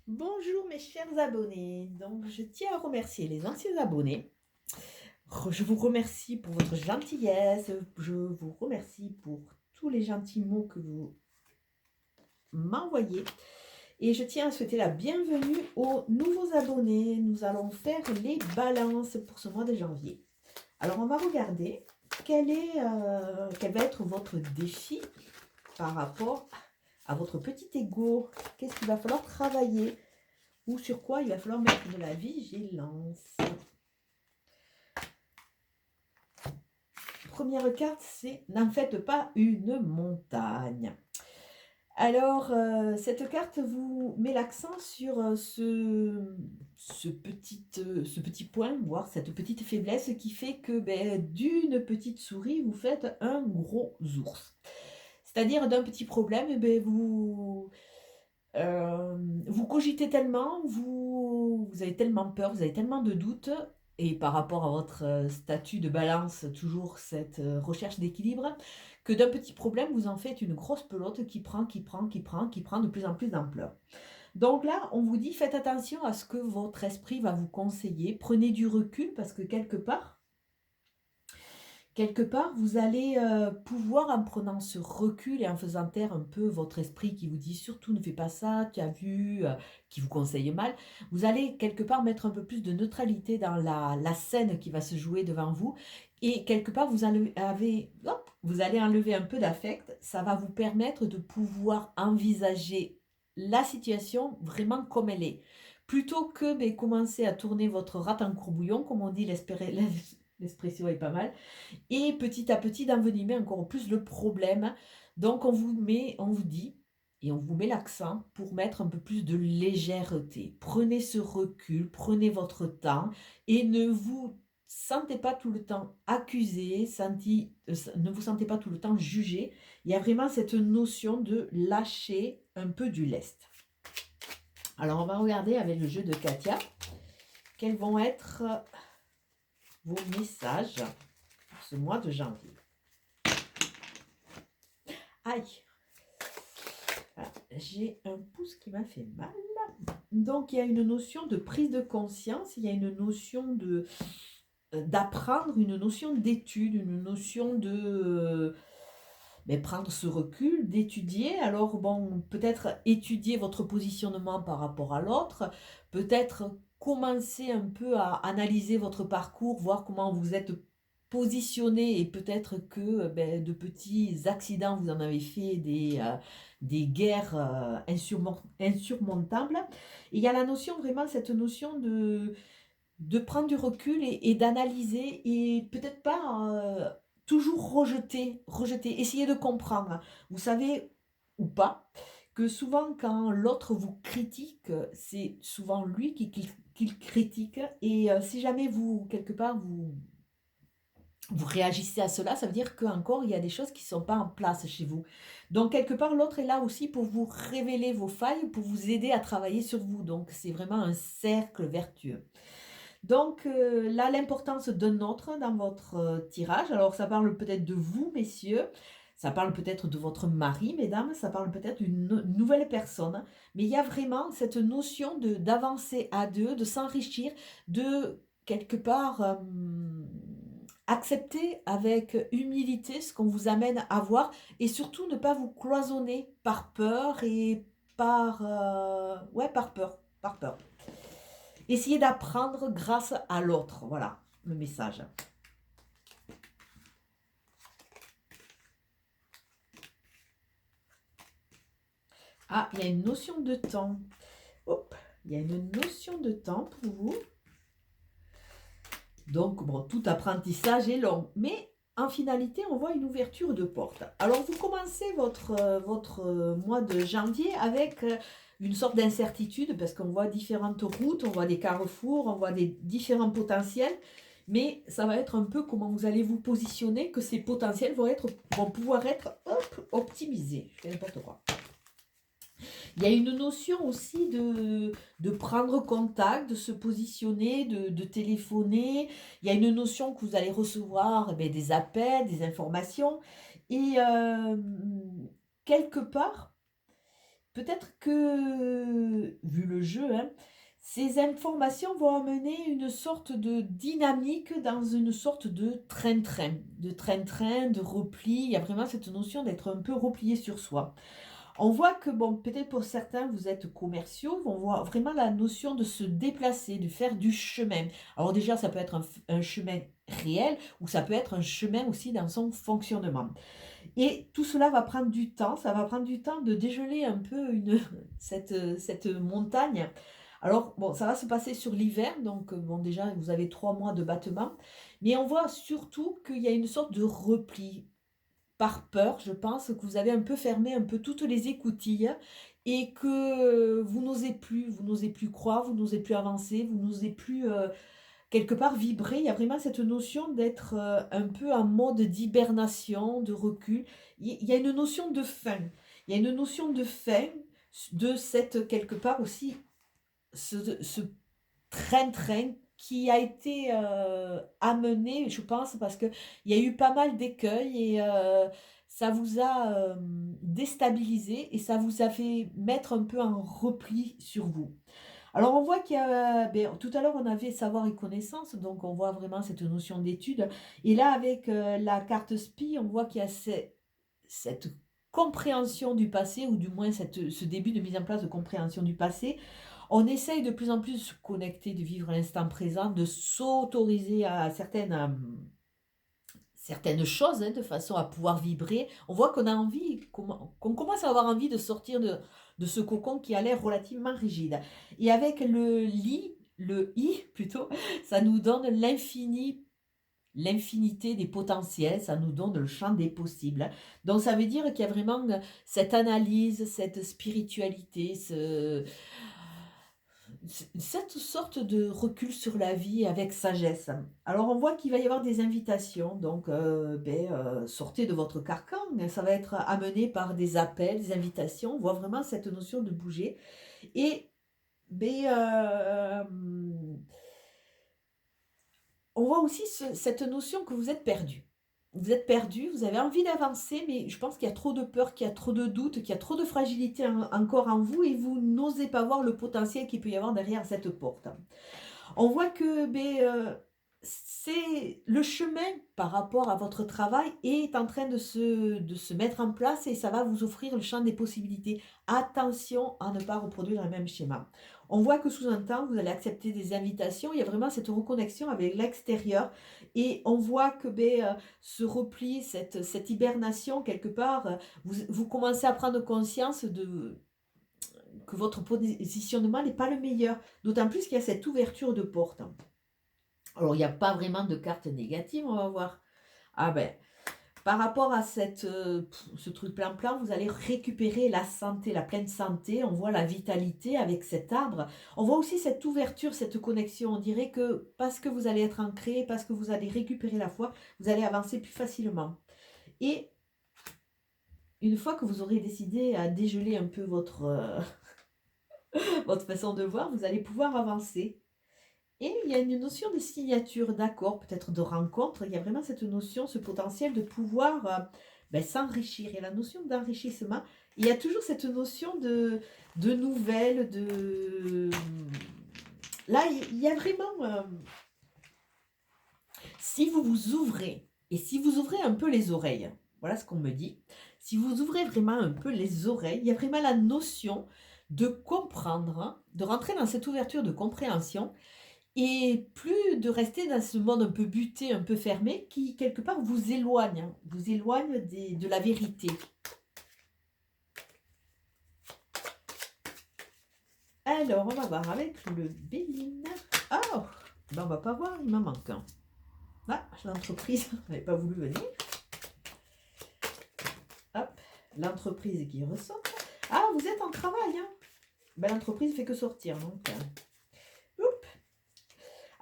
Bonjour mes chers abonnés. Donc je tiens à remercier les anciens abonnés. Je vous remercie pour votre gentillesse. Je vous remercie pour tous les gentils mots que vous m'envoyez. Et je tiens à souhaiter la bienvenue aux nouveaux abonnés. Nous allons faire les balances pour ce mois de janvier. Alors on va regarder quel va être votre défi par rapport à votre petit ego. Qu'est-ce qu'il va falloir travailler ou sur quoi il va falloir mettre de la vigilance. Première carte, c'est n'en faites pas une montagne. Alors, cette carte vous met l'accent sur ce petit point, voire cette petite faiblesse qui fait que d'une petite souris, vous faites un gros ours. C'est-à-dire d'un petit problème, vous cogitez tellement, vous avez tellement peur, vous avez tellement de doutes, et par rapport à votre statut de balance, toujours cette recherche d'équilibre, que d'un petit problème, vous en faites une grosse pelote qui prend de plus en plus d'ampleur. Donc là, on vous dit, faites attention à ce que votre esprit va vous conseiller, prenez du recul, parce que quelque part, vous allez pouvoir, en prenant ce recul et en faisant taire un peu votre esprit qui vous dit surtout ne fais pas ça, tu as vu, qui vous conseille mal, vous allez quelque part mettre un peu plus de neutralité dans la scène qui va se jouer devant vous. Et quelque part, vous allez enlever un peu d'affect. Ça va vous permettre de pouvoir envisager la situation vraiment comme elle est. Plutôt que commencer à tourner votre rate en courbouillon, comme on dit, l'expression est pas mal, et petit à petit d'envenimer encore plus le problème. Donc on vous dit, et on vous met l'accent pour mettre un peu plus de légèreté. Prenez ce recul, prenez votre temps et ne vous sentez pas tout le temps accusé, ne vous sentez pas tout le temps jugé. Il y a vraiment cette notion de lâcher un peu du lest. Alors on va regarder avec le jeu de Katia quels vont être vos messages pour ce mois de janvier. Aïe, voilà, j'ai un pouce qui m'a fait mal. Donc il y a une notion de prise de conscience, il y a une notion d'apprendre, une notion d'étude, une notion de prendre ce recul, d'étudier. Alors bon, peut-être étudier votre positionnement par rapport à l'autre, peut-être commencer un peu à analyser votre parcours, voir comment vous êtes positionné, et peut-être que de petits accidents, vous en avez fait des guerres insurmontables. Et il y a la notion, vraiment cette notion de prendre du recul et d'analyser, et peut-être pas toujours rejeter, essayer de comprendre. Vous savez, ou pas, que souvent quand l'autre vous critique, c'est souvent lui qui le critique. Et si jamais vous, quelque part, vous réagissez à cela, ça veut dire qu'encore il y a des choses qui ne sont pas en place chez vous. Donc quelque part, l'autre est là aussi pour vous révéler vos failles, pour vous aider à travailler sur vous. Donc c'est vraiment un cercle vertueux. Donc là, l'importance d'un autre dans votre tirage. Alors ça parle peut-être de vous, messieurs. Ça parle peut-être de votre mari, mesdames. Ça parle peut-être d'une nouvelle personne. Mais il y a vraiment cette notion d'avancer à deux, de s'enrichir, de quelque part accepter avec humilité ce qu'on vous amène à voir, et surtout ne pas vous cloisonner par peur et par peur, par peur. Essayez d'apprendre grâce à l'autre. Voilà le message. Ah, il y a une notion de temps. Hop, il y a une notion de temps pour vous. Donc, bon, tout apprentissage est long. Mais en finalité, on voit une ouverture de porte. Alors, vous commencez votre mois de janvier avec une sorte d'incertidune, parce qu'on voit différentes routes, on voit des carrefours, on voit des différents potentiels. Mais ça va être un peu comment vous allez vous positionner, que ces potentiels vont pouvoir être optimisés. Je fais n'importe quoi. Il y a une notion aussi de prendre contact, de se positionner, de téléphoner. Il y a une notion que vous allez recevoir des appels, des informations. Et quelque part, peut-être que, vu le jeu, hein. Ces informations vont amener une sorte de dynamique dans une sorte de train-train, de repli. Il y a vraiment cette notion d'être un peu replié sur soi. On voit que, bon, peut-être pour certains, vous êtes commerciaux, on voit vraiment la notion de se déplacer, de faire du chemin. Alors déjà, ça peut être un chemin réel ou ça peut être un chemin aussi dans son fonctionnement. Et tout cela va prendre du temps, ça va prendre du temps de dégeler un peu cette montagne. Alors, bon, ça va se passer sur l'hiver, donc bon, déjà, vous avez 3 mois de battement, mais on voit surtout qu'il y a une sorte de repli par peur, je pense que vous avez un peu fermé un peu toutes les écoutilles et que vous n'osez plus croire, vous n'osez plus avancer, vous n'osez plus, quelque part vibrer. Il y a vraiment cette notion d'être, un peu en mode d'hibernation, de recul. Il y a une notion de fin. Il y a une notion de fin, de cette quelque part aussi, ce train-train qui a été, amené, je pense, parce qu'il y a eu pas mal d'écueils et ça vous a, déstabilisé et ça vous a fait mettre un peu en repli sur vous. Alors on voit qu'il y a, tout à l'heure on avait savoir et connaissance, donc on voit vraiment cette notion d'étude et là avec, la carte spi, on voit qu'il y a cette compréhension du passé ou du moins ce début de mise en place de compréhension du passé. On essaye de plus en plus de se connecter, de vivre l'instant présent, de s'autoriser à certaines choses, hein, de façon à pouvoir vibrer. On voit qu'on a envie, qu'on commence à avoir envie de sortir de ce cocon qui a l'air relativement rigide. Et avec le i plutôt, ça nous donne l'infinité des potentiels, ça nous donne le champ des possibles. Donc ça veut dire qu'il y a vraiment cette analyse, cette spiritualité, cette sorte de recul sur la vie avec sagesse. Alors on voit qu'il va y avoir des invitations, donc sortez de votre carcan, ça va être amené par des appels, des invitations, on voit vraiment cette notion de bouger. Et ben, on voit aussi cette notion que vous êtes perdu. Vous êtes perdu, vous avez envie d'avancer, mais je pense qu'il y a trop de peur, qu'il y a trop de doutes, qu'il y a trop de fragilité encore en vous et vous n'osez pas voir le potentiel qu'il peut y avoir derrière cette porte. On voit que c'est le chemin par rapport à votre travail est en train de se mettre en place et ça va vous offrir le champ des possibilités. Attention à ne pas reproduire le même schéma. On voit que sous un temps, vous allez accepter des invitations. Il y a vraiment cette reconnexion avec l'extérieur et on voit que ce repli, cette hibernation, quelque part, vous commencez à prendre conscience que votre positionnement n'est pas le meilleur. D'autant plus qu'il y a cette ouverture de porte. Alors, il n'y a pas vraiment de carte négative, on va voir. Ah ben, par rapport à ce truc plan-plan, vous allez récupérer la santé, la pleine santé. On voit la vitalité avec cet arbre. On voit aussi cette ouverture, cette connexion. On dirait que parce que vous allez être ancré, parce que vous allez récupérer la foi, vous allez avancer plus facilement. Et une fois que vous aurez décidé à dégeler un peu votre façon de voir, vous allez pouvoir avancer. Et il y a une notion de signature, d'accord, peut-être de rencontre. Il y a vraiment cette notion, ce potentiel de pouvoir s'enrichir. Et la notion d'enrichissement, il y a toujours cette notion de nouvelles, de... Là, il y a vraiment... si vous vous ouvrez, et si vous ouvrez un peu les oreilles, voilà ce qu'on me dit, si vous ouvrez vraiment un peu les oreilles, il y a vraiment la notion de comprendre, hein, de rentrer dans cette ouverture de compréhension, et plus de rester dans ce monde un peu buté, un peu fermé, qui quelque part vous éloigne, hein, de la vérité. Alors, on va voir avec le Béline. Oh, on va pas voir, il m'en manque un. Ah, l'entreprise n'avait pas voulu venir. Hop, l'entreprise qui ressort. Ah, vous êtes en travail, hein. L'entreprise fait que sortir, donc...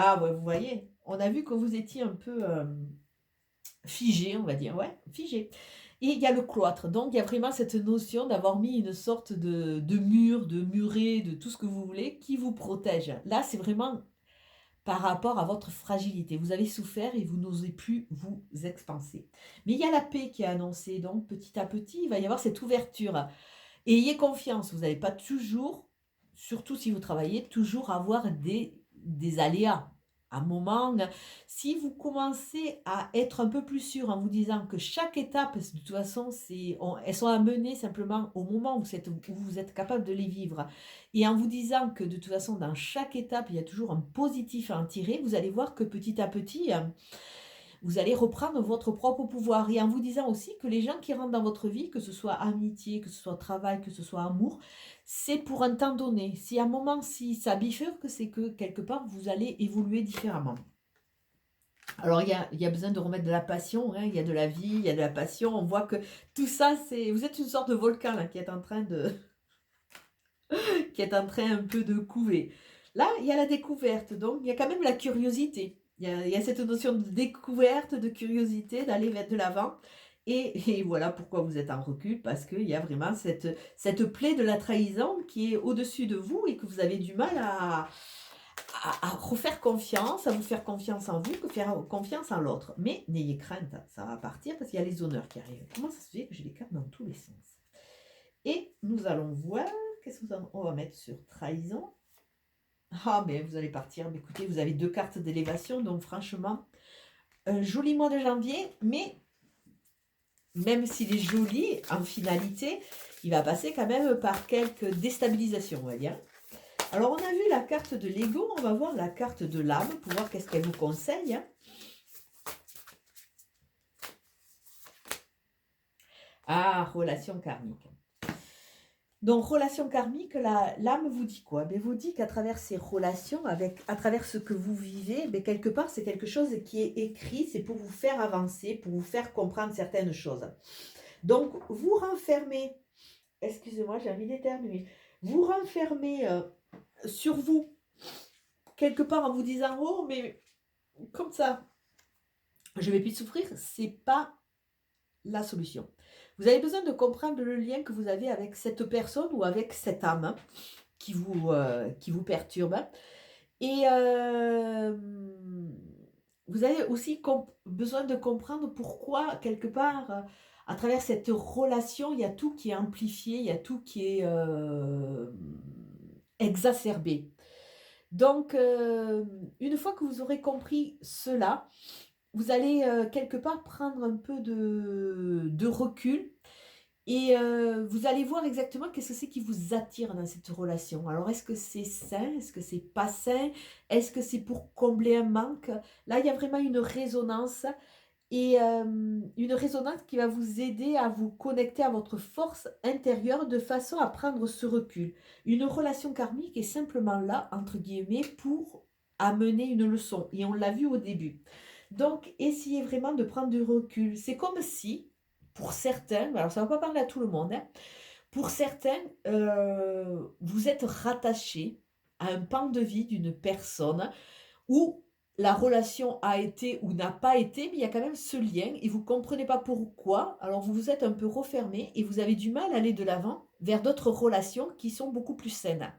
Ah ouais, vous voyez, on a vu que vous étiez un peu figé, on va dire, ouais, figé. Et il y a le cloître, donc il y a vraiment cette notion d'avoir mis une sorte de mur, de muret, de tout ce que vous voulez, qui vous protège. Là, c'est vraiment par rapport à votre fragilité. Vous avez souffert et vous n'osez plus vous expanser. Mais il y a la paix qui est annoncée, donc petit à petit, il va y avoir cette ouverture. Et ayez confiance, vous n'allez pas toujours surtout si vous travaillez, toujours avoir des aléas. À un moment, si vous commencez à être un peu plus sûr en vous disant que chaque étape, de toute façon, elles sont à mener simplement au moment où vous êtes capable de les vivre. Et en vous disant que de toute façon, dans chaque étape, il y a toujours un positif à en tirer, vous allez voir que petit à petit, vous allez reprendre votre propre pouvoir. Et en vous disant aussi que les gens qui rentrent dans votre vie, que ce soit amitié, que ce soit travail, que ce soit amour, c'est pour un temps donné. Si à un moment, si ça bifurque, c'est que quelque part, vous allez évoluer différemment. Alors, il y a besoin de remettre de la passion, hein, il y a de la vie, il y a de la passion. On voit que tout ça, vous êtes une sorte de volcan là, qui est en train qui est en train un peu de couver. Là, il y a la découverte, donc il y a quand même la curiosité. Il y a cette notion de découverte, de curiosité, d'aller vers de l'avant. Et voilà pourquoi vous êtes en recul, parce qu'il y a vraiment cette plaie de la trahison qui est au-dessus de vous et que vous avez du mal à refaire confiance, à vous faire confiance en vous, que faire confiance en l'autre. Mais n'ayez crainte, ça va partir parce qu'il y a les honneurs qui arrivent. Comment ça se fait que j'ai les cartes dans tous les sens? Et nous allons voir, qu'est-ce qu'on va mettre sur trahison? Ah, mais vous allez partir. Mais écoutez, vous avez 2 cartes d'élévation, donc franchement, un joli mois de janvier, mais même s'il est joli, en finalité, il va passer quand même par quelques déstabilisations, on va dire. Alors, on a vu la carte de l'ego, on va voir la carte de l'âme pour voir qu'est-ce qu'elle vous conseille. Ah, relation karmique. Donc, relation karmique, l'âme vous dit quoi? Vous dit qu'à travers ces relations, à travers ce que vous vivez, quelque part, c'est quelque chose qui est écrit, c'est pour vous faire avancer, pour vous faire comprendre certaines choses. Donc, vous renfermez, excusez-moi, j'ai envie d'éternuer, vous renfermez sur vous, quelque part en vous disant, oh, mais comme ça, je vais plus souffrir, c'est pas la solution. Vous avez besoin de comprendre le lien que vous avez avec cette personne ou avec cette âme qui vous perturbe. Et vous avez aussi besoin de comprendre pourquoi, quelque part, à travers cette relation, il y a tout qui est amplifié, il y a tout qui est exacerbé. Donc, une fois que vous aurez compris cela, vous allez quelque part prendre un peu de recul et vous allez voir exactement qu'est-ce que c'est qui vous attire dans cette relation. Alors, est-ce que c'est sain? Est-ce que c'est pas sain? Est-ce que c'est pour combler un manque? Là, il y a vraiment une résonance et une résonance qui va vous aider à vous connecter à votre force intérieure de façon à prendre ce recul. Une relation karmique est simplement là, entre guillemets, pour amener une leçon. Et on l'a vu au début. Donc, essayez vraiment de prendre du recul. C'est comme si, pour certains, alors ça ne va pas parler à tout le monde, hein, pour certains, vous êtes rattaché à un pan de vie d'une personne où la relation a été ou n'a pas été, mais il y a quand même ce lien et vous ne comprenez pas pourquoi. Alors vous vous êtes un peu refermé et vous avez du mal à aller de l'avant vers d'autres relations qui sont beaucoup plus saines.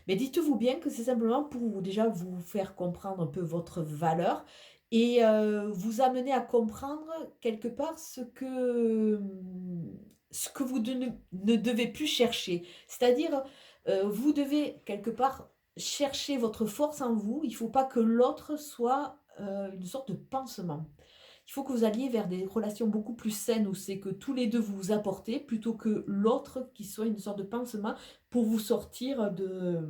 Mais dites-vous bien que c'est simplement pour déjà vous faire comprendre un peu votre valeur et vous amener à comprendre quelque part ce que vous ne devez plus chercher. C'est-à-dire, vous devez quelque part chercher votre force en vous. Il ne faut pas que l'autre soit une sorte de pansement. Il faut que vous alliez vers des relations beaucoup plus saines où c'est que tous les deux vous vous apportez plutôt que l'autre qui soit une sorte de pansement pour vous sortir de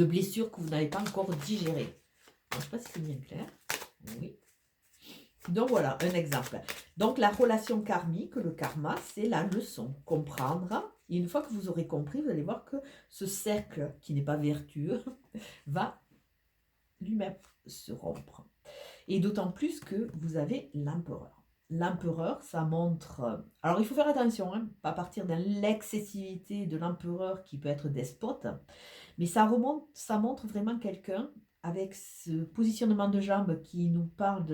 blessures que vous n'avez pas encore digérées. Je ne sais pas si c'est bien clair. Oui. Donc voilà, un exemple. Donc la relation karmique, le karma, c'est la leçon. Comprendre. Et une fois que vous aurez compris, vous allez voir que ce cercle, qui n'est pas vertueux, va lui-même se rompre. Et d'autant plus que vous avez l'empereur. L'empereur, ça montre... Alors il faut faire attention, hein, pas partir dans l'excessivité de l'empereur qui peut être despote, mais ça montre vraiment quelqu'un avec ce positionnement de jambes qui nous parle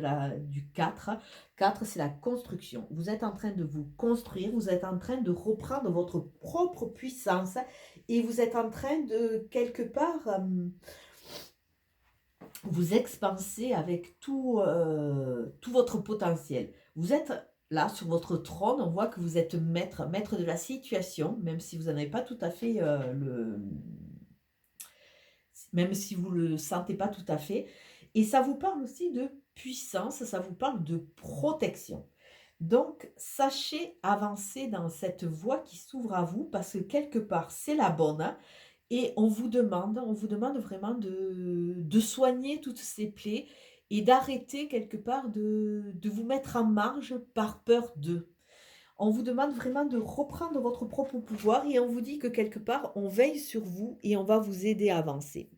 du 4. 4, c'est la construction. Vous êtes en train de vous construire, vous êtes en train de reprendre votre propre puissance et vous êtes en train de, quelque part, vous expanser avec tout votre potentiel. Vous êtes Là, sur votre trône, on voit que vous êtes maître de la situation, même si vous n'en avez pas tout à fait, même si vous le sentez pas tout à fait, et ça vous parle aussi de puissance, ça vous parle de protection. Donc sachez avancer dans cette voie qui s'ouvre à vous parce que quelque part, c'est la bonne, hein, et on vous demande vraiment de soigner toutes ces plaies et d'arrêter quelque part de vous mettre en marge par peur d'eux. On vous demande vraiment de reprendre votre propre pouvoir et on vous dit que quelque part, on veille sur vous et on va vous aider à avancer.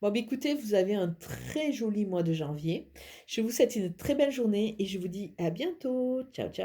Bon, bah, écoutez, vous avez un très joli mois de janvier. Je vous souhaite une très belle journée et je vous dis à bientôt. Ciao, ciao.